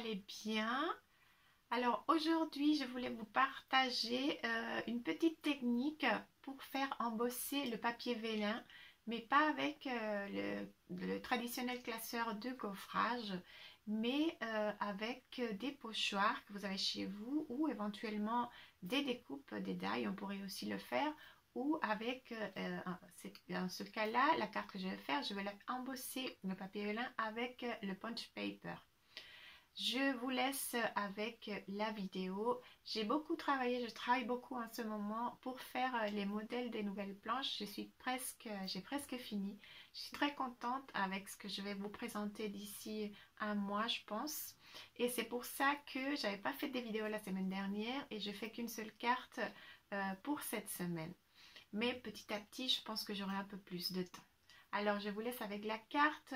allez bien. Alors aujourd'hui, je voulais vous partager une petite technique pour faire embosser le papier vélin, mais pas avec le traditionnel classeur de gaufrage, mais avec des pochoirs que vous avez chez vous ou éventuellement des découpes, des die, on pourrait aussi le faire. Ou avec, dans ce cas-là, la carte que je vais faire, je vais embosser le papier vélin avec le punch paper. Je vous laisse avec la vidéo. J'ai beaucoup travaillé, je travaille beaucoup en ce moment pour faire les modèles des nouvelles planches. J'ai presque fini. Je suis très contente avec ce que je vais vous présenter d'ici un mois, je pense. Et c'est pour ça que j'avais pas fait des vidéos la semaine dernière et je fais qu'une seule carte pour cette semaine. Mais petit à petit, je pense que j'aurai un peu plus de temps. Alors, je vous laisse avec la carte.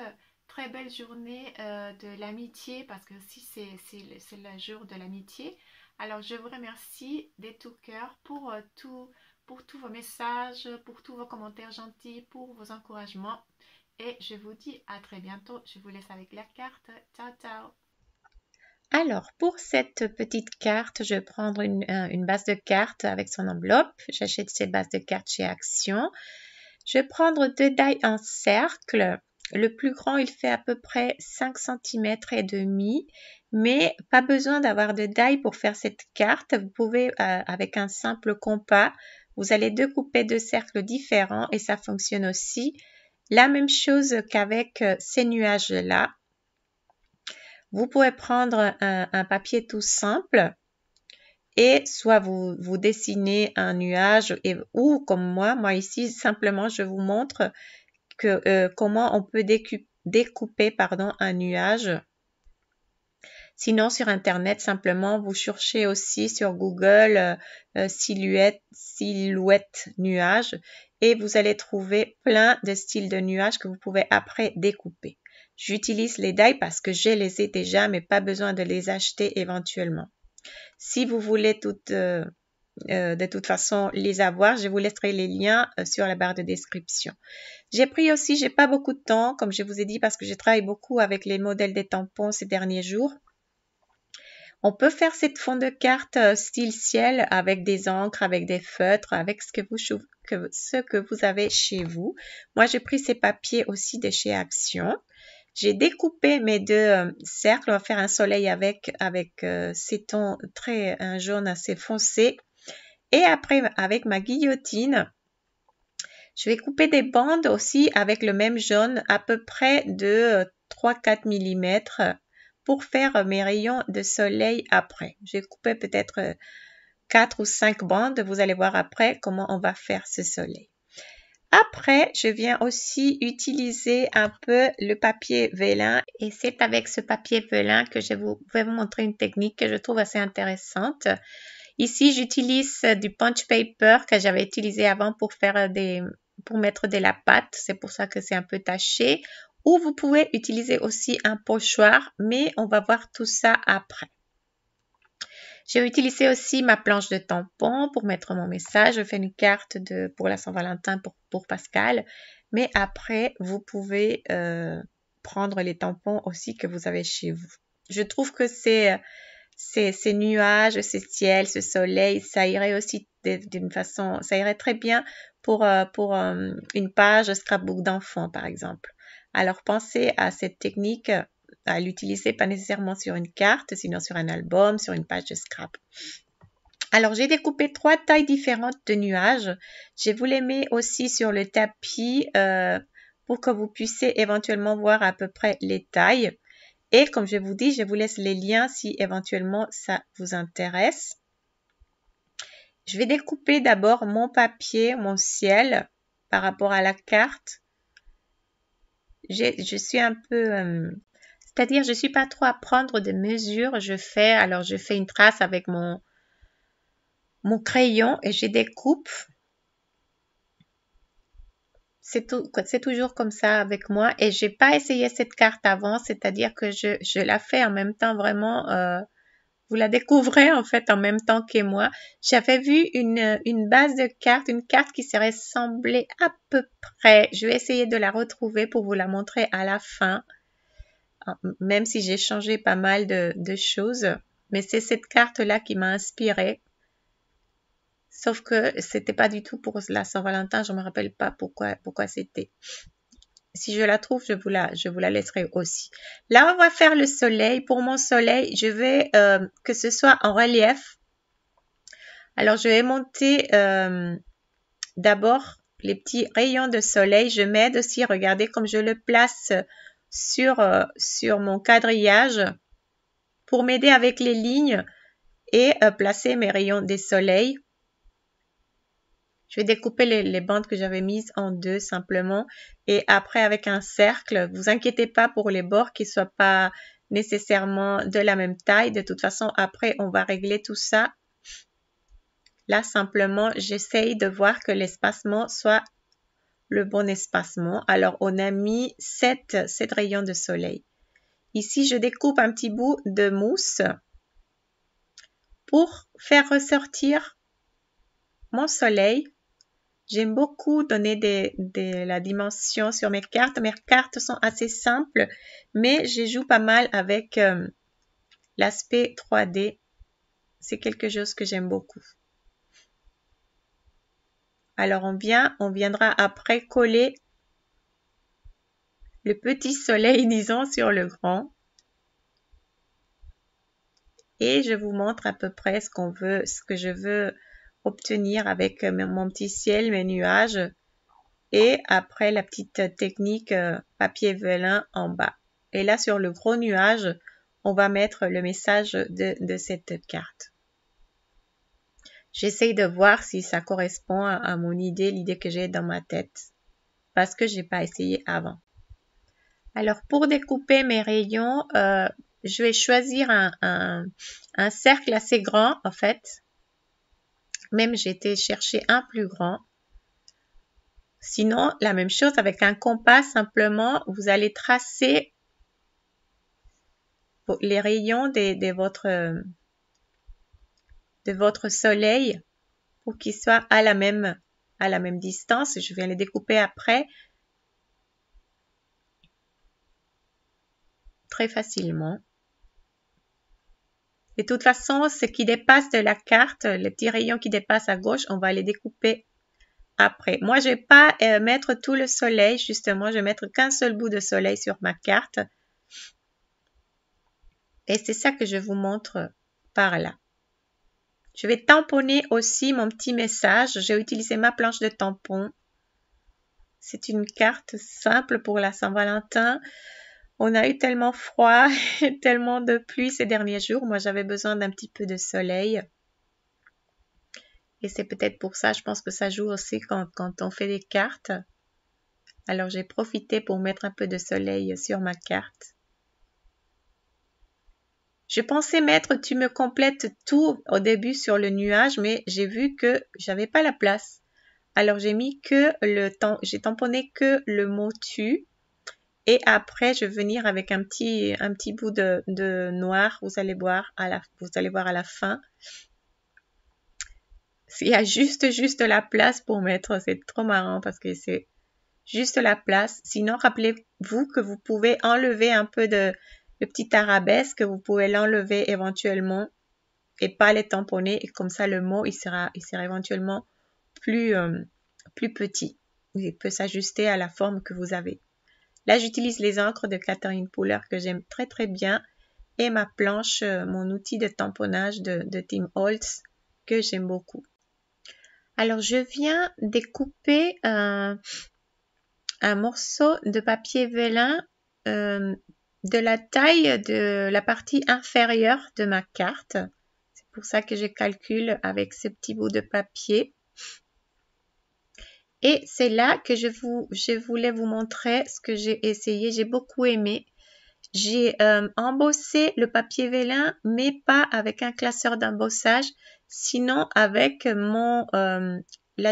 Très belle journée de l'amitié parce que si c'est le jour de l'amitié. Alors, je vous remercie de tout cœur pour tous vos messages, pour tous vos commentaires gentils, pour vos encouragements. Et je vous dis à très bientôt. Je vous laisse avec la carte. Ciao, ciao! Alors, pour cette petite carte, je vais prendre une base de carte avec son enveloppe. J'achète cette base de carte chez Action. Je vais prendre deux die en cercle. Le plus grand, il fait à peu près 5 cm et demi, mais pas besoin d'avoir de die pour faire cette carte. Vous pouvez, avec un simple compas, vous allez découper deux cercles différents et ça fonctionne aussi. La même chose qu'avec ces nuages-là. Vous pouvez prendre un papier tout simple et soit vous dessinez un nuage ou comme moi ici, simplement je vous montre comment on peut découper un nuage. Sinon, sur Internet, simplement, vous cherchez aussi sur Google silhouette nuage et vous allez trouver plein de styles de nuages que vous pouvez après découper. J'utilise les die parce que je les ai déjà, mais pas besoin de les acheter éventuellement. Si vous voulez de toute façon les avoir, je vous laisserai les liens sur la barre de description. J'ai pas beaucoup de temps, comme je vous ai dit, parce que je travaille beaucoup avec les modèles des tampons ces derniers jours. On peut faire cette fond de carte style ciel avec des encres, avec des feutres, avec ce que vous avez chez vous. Moi, j'ai pris ces papiers aussi de chez Action. J'ai découpé mes deux cercles. On va faire un soleil avec ces tons un jaune assez foncé. Et après, avec ma guillotine, je vais couper des bandes aussi avec le même jaune à peu près de 3-4 mm pour faire mes rayons de soleil après. Je vais couper peut-être 4 ou 5 bandes. Vous allez voir après comment on va faire ce soleil. Après, je viens aussi utiliser un peu le papier vélin et c'est avec ce papier vélin que je vais vous montrer une technique que je trouve assez intéressante. Ici, j'utilise du punch paper que j'avais utilisé avant pour mettre de la pâte. C'est pour ça que c'est un peu taché. Ou vous pouvez utiliser aussi un pochoir, mais on va voir tout ça après. J'ai utilisé aussi ma planche de tampon pour mettre mon message. Je fais une carte pour la Saint-Valentin pour Pascal. Mais après, vous pouvez prendre les tampons aussi que vous avez chez vous. Je trouve que ces nuages, ce ciel, ce soleil, ça irait aussi d'une façon, ça irait très bien pour une page scrapbook d'enfant, par exemple. Alors, pensez à cette technique, à l'utiliser pas nécessairement sur une carte, sinon sur un album, sur une page de scrap. Alors, j'ai découpé 3 tailles différentes de nuages. Je vous les mets aussi sur le tapis pour que vous puissiez éventuellement voir à peu près les tailles. Et comme je vous dis, je vous laisse les liens si éventuellement ça vous intéresse. Je vais découper d'abord mon papier, mon ciel, par rapport à la carte. Je suis un peu... c'est-à-dire, je ne suis pas trop à prendre de mesures. Je fais une trace avec mon crayon et je découpe. C'est toujours comme ça avec moi. Et je n'ai pas essayé cette carte avant, c'est-à-dire que je la fais en même temps vraiment... vous la découvrez en fait en même temps que moi. J'avais vu une base de cartes, une carte qui se ressemblait à peu près. Je vais essayer de la retrouver pour vous la montrer à la fin. même si j'ai changé pas mal de choses. Mais c'est cette carte-là qui m'a inspirée. Sauf que c'était pas du tout pour la Saint-Valentin. Je me rappelle pas pourquoi c'était. Si je la trouve, je vous la laisserai aussi. Là, on va faire le soleil. Pour mon soleil, je vais que ce soit en relief. Alors, je vais monter d'abord les petits rayons de soleil. Je m'aide aussi, regardez comme je le place sur mon quadrillage pour m'aider avec les lignes et placer mes rayons des soleils. Je vais découper les bandes que j'avais mises en deux simplement et après avec un cercle. Vous inquiétez pas pour les bords qui ne soient pas nécessairement de la même taille. De toute façon, après, on va régler tout ça. Là, simplement, j'essaye de voir que l'espacement soit le bon espacement. Alors, on a mis 7 rayons de soleil. Ici, je découpe un petit bout de mousse pour faire ressortir mon soleil. J'aime beaucoup donner la dimension sur mes cartes. Mes cartes sont assez simples, mais je joue pas mal avec l'aspect 3D. C'est quelque chose que j'aime beaucoup. Alors, on viendra après coller le petit soleil, disons, sur le grand. Et je vous montre à peu près ce que je veux obtenir avec mon petit ciel, mes nuages. Et après la petite technique papier vélin en bas. Et là, sur le gros nuage, on va mettre le message de cette carte. J'essaye de voir si ça correspond à mon idée, l'idée que j'ai dans ma tête. Parce que j'ai pas essayé avant. Alors, pour découper mes rayons, je vais choisir un cercle assez grand, en fait. Même j'ai été chercher un plus grand. Sinon, la même chose avec un compas, simplement, vous allez tracer les rayons de votre soleil pour qu'ils soient à la même distance. Je viens les découper après très facilement. De toute façon, ce qui dépasse de la carte, les petits rayons qui dépassent à gauche, on va les découper après. Moi, je vais pas mettre tout le soleil, justement, je vais mettre qu'un seul bout de soleil sur ma carte. Et c'est ça que je vous montre par là. Je vais tamponner aussi mon petit message. J'ai utilisé ma planche de tampon. C'est une carte simple pour la Saint-Valentin. On a eu tellement froid et tellement de pluie ces derniers jours. Moi, j'avais besoin d'un petit peu de soleil. Et c'est peut-être pour ça, je pense que ça joue aussi quand on fait des cartes. Alors, j'ai profité pour mettre un peu de soleil sur ma carte. Je pensais mettre tu me complètes tout au début sur le nuage, mais j'ai vu que j'avais pas la place. Alors j'ai mis que j'ai tamponné que le mot tu. Et après, je vais venir avec un petit bout de noir. Vous allez voir à la fin. Il y a juste la place pour mettre. C'est trop marrant parce que c'est juste la place. Sinon, rappelez-vous que vous pouvez enlever un peu le petit arabesque, vous pouvez l'enlever éventuellement et pas les tamponner et comme ça le mot il sera éventuellement plus petit. Il peut s'ajuster à la forme que vous avez. Là, j'utilise les encres de Catherine Pooler que j'aime très très bien et ma planche, mon outil de tamponnage de Tim Holtz que j'aime beaucoup. Alors, je viens découper un morceau de papier vélin de la taille de la partie inférieure de ma carte. C'est pour ça que je calcule avec ce petit bout de papier. Et c'est là que je voulais vous montrer ce que j'ai essayé. J'ai beaucoup aimé. J'ai embossé le papier vélin, mais pas avec un classeur d'embossage, sinon avec là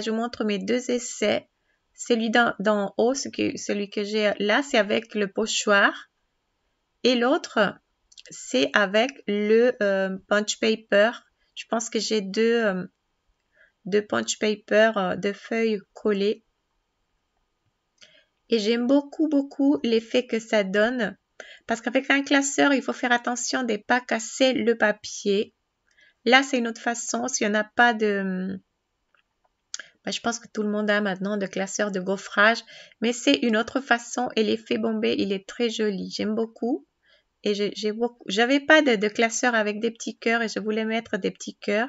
je vous montre mes deux essais. Celui d'en haut, celui que j'ai là, c'est avec le pochoir. Et l'autre, c'est avec le punch paper. Je pense que j'ai deux punch paper, de feuilles collées. Et j'aime beaucoup l'effet que ça donne. Parce qu'avec un classeur, il faut faire attention de ne pas casser le papier. Là, c'est une autre façon. Si on n'a pas de... je pense que tout le monde a maintenant de classeur de gaufrage. Mais c'est une autre façon. Et l'effet bombé, il est très joli. J'aime beaucoup. Et j'avais pas de classeur avec des petits cœurs et je voulais mettre des petits cœurs.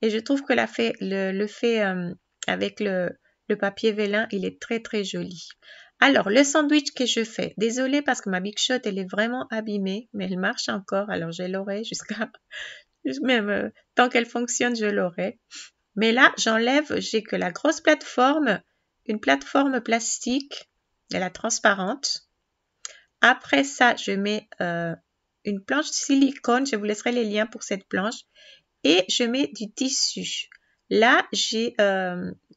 Et je trouve que le fait avec le papier vélin, il est très très joli. Alors, le sandwich que je fais. Désolée parce que ma Big Shot, elle est vraiment abîmée, mais elle marche encore. Alors, je l'aurai jusqu'à... Même tant qu'elle fonctionne, je l'aurai. Mais là, j'enlève, j'ai que la grosse plateforme, une plateforme plastique, elle est transparente. Après ça, je mets une planche de silicone. Je vous laisserai les liens pour cette planche. Et je mets du tissu. Là, j'ai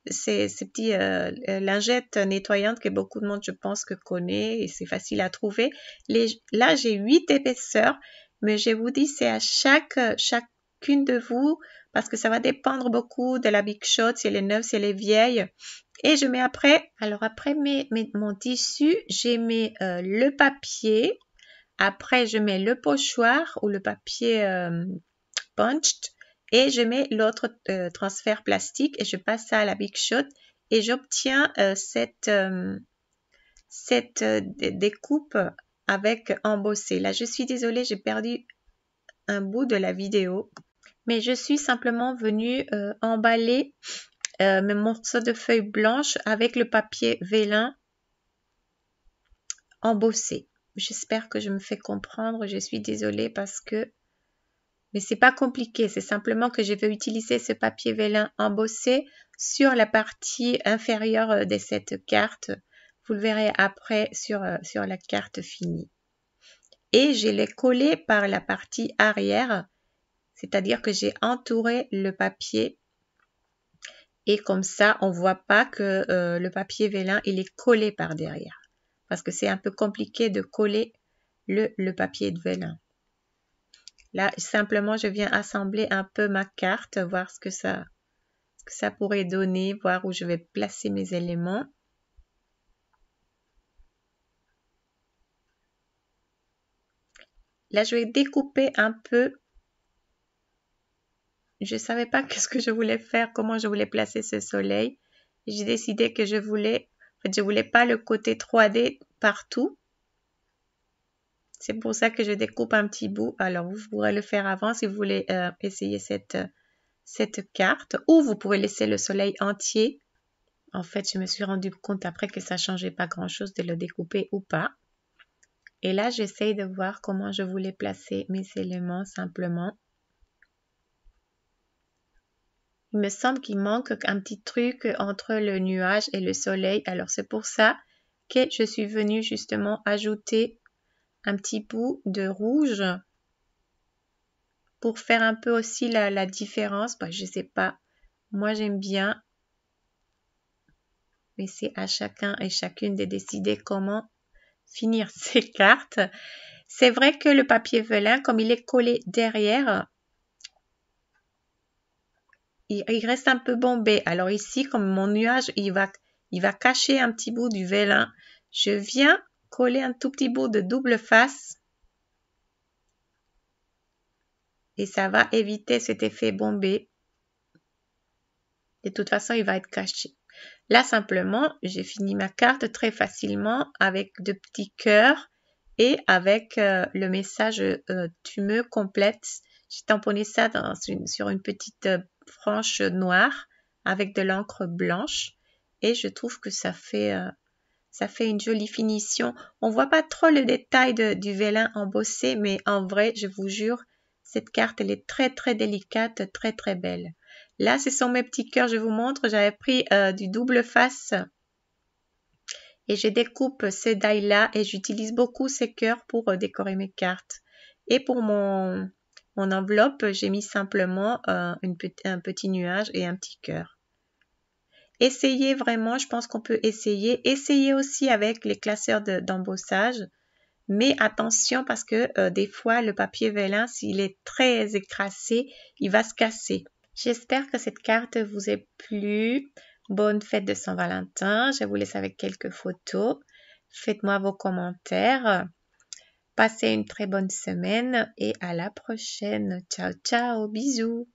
ces petits lingettes nettoyantes que beaucoup de monde, je pense, que connaît. Et c'est facile à trouver. Là, j'ai 8 épaisseurs. Mais je vous dis, c'est à chacune de vous. Parce que ça va dépendre beaucoup de la Big Shot, si elle est neuve, si elle est vieille. Et je mets après, alors après mon tissu, je mets le papier. Après, je mets le pochoir ou le papier punched. Et je mets l'autre transfert plastique et je passe ça à la Big Shot. Et j'obtiens cette découpe avec embossé. Là, je suis désolée, j'ai perdu un bout de la vidéo. Mais je suis simplement venue emballer mes morceaux de feuilles blanches avec le papier vélin embossé. J'espère que je me fais comprendre. Je suis désolée parce que... Mais c'est pas compliqué. C'est simplement que je vais utiliser ce papier vélin embossé sur la partie inférieure de cette carte. Vous le verrez après sur la carte finie. Et je l'ai collé par la partie arrière. C'est-à-dire que j'ai entouré le papier. Et comme ça, on ne voit pas que le papier vélin, il est collé par derrière. Parce que c'est un peu compliqué de coller le papier de vélin. Là, simplement, je viens assembler un peu ma carte, voir ce que ça pourrait donner, voir où je vais placer mes éléments. Là, je vais découper un peu. Je ne savais pas qu'est-ce que je voulais faire, comment je voulais placer ce soleil. J'ai décidé que je voulais pas le côté 3D partout. C'est pour ça que je découpe un petit bout. Alors, vous pourrez le faire avant si vous voulez essayer cette carte. Ou vous pouvez laisser le soleil entier. En fait, je me suis rendu compte après que ça ne changeait pas grand-chose de le découper ou pas. Et là, j'essaye de voir comment je voulais placer mes éléments simplement. Il me semble qu'il manque un petit truc entre le nuage et le soleil. Alors, c'est pour ça que je suis venue justement ajouter un petit bout de rouge pour faire un peu aussi la différence. Je ne sais pas. Moi, j'aime bien. Mais c'est à chacun et chacune de décider comment finir ces cartes. C'est vrai que le papier vélin, comme il est collé derrière, il reste un peu bombé. Alors ici, comme mon nuage, il va cacher un petit bout du vélin. Je viens coller un tout petit bout de double face. Et ça va éviter cet effet bombé. De toute façon, il va être caché. Là, simplement, j'ai fini ma carte très facilement avec de petits cœurs et avec le message tu me complètes. J'ai tamponné ça sur une petite frange noire avec de l'encre blanche et je trouve que ça fait une jolie finition. On voit pas trop le détail du vélin embossé, mais en vrai, je vous jure, cette carte, elle est très très délicate, très très belle. Là, ce sont mes petits cœurs, je vous montre. J'avais pris du double face et je découpe ce die-là et j'utilise beaucoup ces cœurs pour décorer mes cartes. Et pour mon enveloppe, j'ai mis simplement un petit nuage et un petit cœur. Essayez vraiment, je pense qu'on peut essayer. Essayez aussi avec les classeurs d'embossage. Mais attention parce que des fois, le papier vélin, s'il est très écrasé, il va se casser. J'espère que cette carte vous a plu. Bonne fête de Saint-Valentin. Je vous laisse avec quelques photos. Faites-moi vos commentaires. Passez une très bonne semaine et à la prochaine. Ciao, ciao, bisous.